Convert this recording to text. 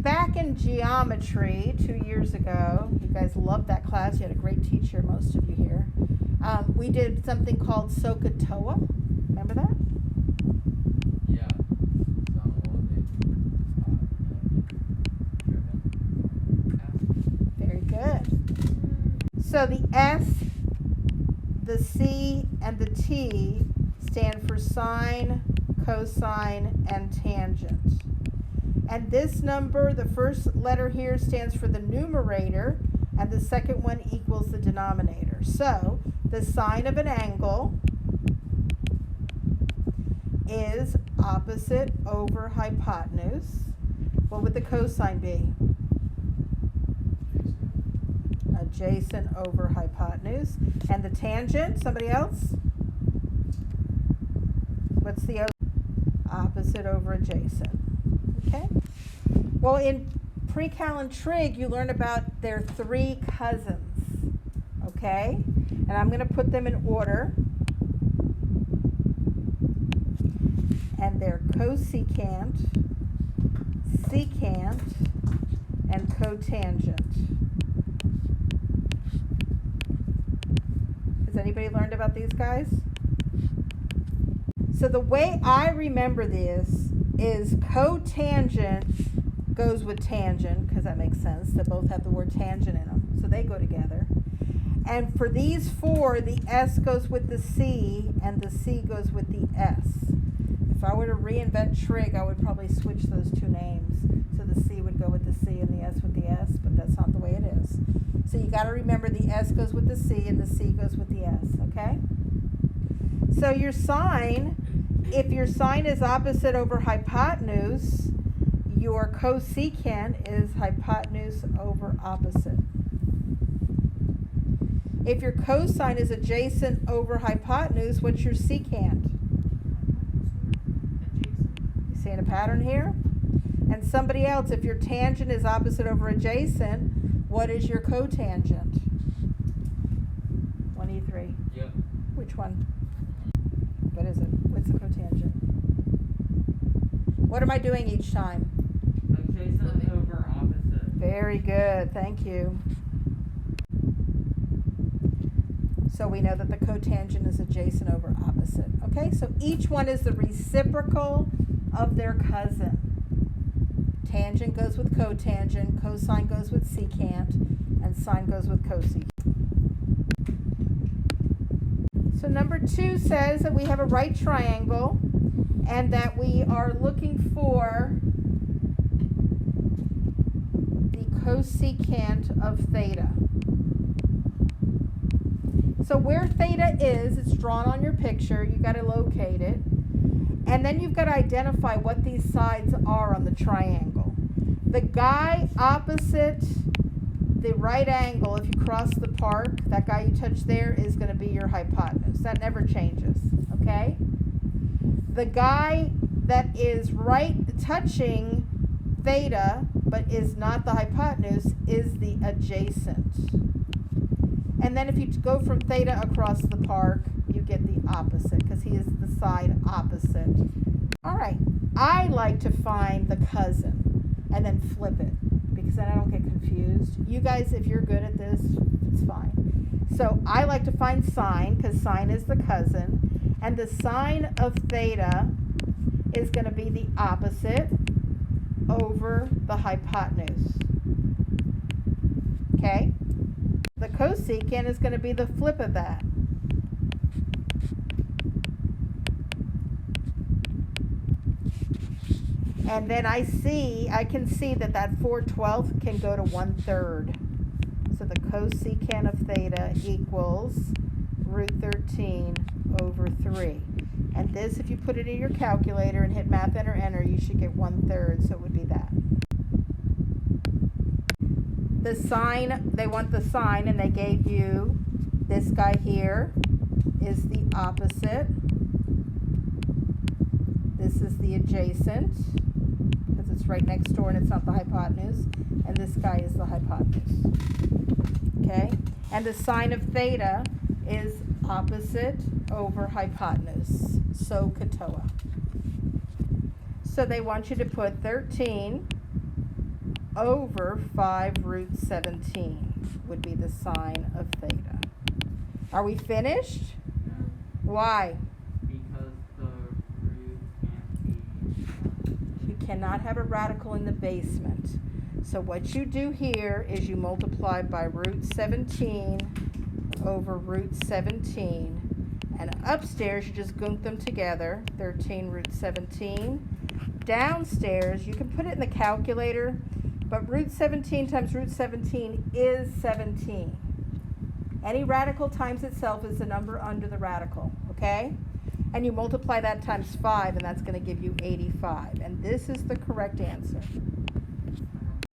back in geometry 2 years ago, you guys loved that class. You had a great teacher, most of you here. We did something called SOHCAHTOA. Remember that? Yeah. Very good. So the S, the C, and the T stand for sine, cosine, and tangent. And this number, the first letter here stands for the numerator, and the second one equals the denominator. So the sine of an angle is opposite over hypotenuse. What would the cosine be? Adjacent over hypotenuse. And the tangent, somebody else? What's the other? Opposite over adjacent. Okay? Well, in pre-cal and trig, you learn about their three cousins. Okay? And I'm going to put them in order. And they're cosecant, secant, and cotangent. Has anybody learned about these guys? So the way I remember this is cotangent goes with tangent, because that makes sense. They both have the word tangent in them, so they go together. And for these four, the S goes with the C, and the C goes with the S. If I were to reinvent trig, I would probably switch those two names. So the C would go with the C and the S with the S, but that's not the way it is. So you got to remember the S goes with the C and the C goes with the S, okay? So your sine, if your sine is opposite over hypotenuse, your cosecant is hypotenuse over opposite. If your cosine is adjacent over hypotenuse, what's your secant? You seeing a pattern here? And somebody else, if your tangent is opposite over adjacent, what is your cotangent? 1E3. Yep. Which one? What is it? What's the cotangent? What am I doing each time? Adjacent over opposite. Very good, thank you. So we know that the cotangent is adjacent over opposite. Okay, so each one is the reciprocal of their cousin. Tangent goes with cotangent, cosine goes with secant, and sine goes with cosecant. So number 2 says that we have a right triangle and that we are looking for the cosecant of theta. So where theta is, it's drawn on your picture. You've got to locate it. And then you've got to identify what these sides are on the triangle. The guy opposite the right angle, if you cross the park, that guy you touch there is going to be your hypotenuse. That never changes, okay? The guy that is right touching theta but is not the hypotenuse is the adjacent. And then if you go from theta across the park, you get the opposite because he is the side opposite. All right, I like to find the cousin and then flip it because then I don't get confused. You guys, if you're good at this, it's fine. So I like to find sine because sine is the cousin, and the sine of theta is going to be the opposite over the hypotenuse. Okay? The cosecant is going to be the flip of that. And then I can see that that 4/12 can go to 1/3. So the cosecant of theta equals root 13 over 3. And this, if you put it in your calculator and hit math enter enter, you should get 1/3, so it would be that. The sine, they want the sine, and they gave you this guy here is the opposite. This is the adjacent, because it's right next door and it's not the hypotenuse. And this guy is the hypotenuse. Okay? And the sine of theta is opposite over hypotenuse. SOHCAHTOA. So they want you to put 13 over 5 root 17 would be the sine of theta. Are we finished? No, Why? because the root can't be. You cannot have a radical in the basement. So what you do here is you multiply by root 17 over root 17. And upstairs, you just gunk them together, 13 root 17. Downstairs, you can put it in the calculator, but root 17 times root 17 is 17. Any radical times itself is the number under the radical, okay? And you multiply that times 5, and that's going to give you 85. And this is the correct answer.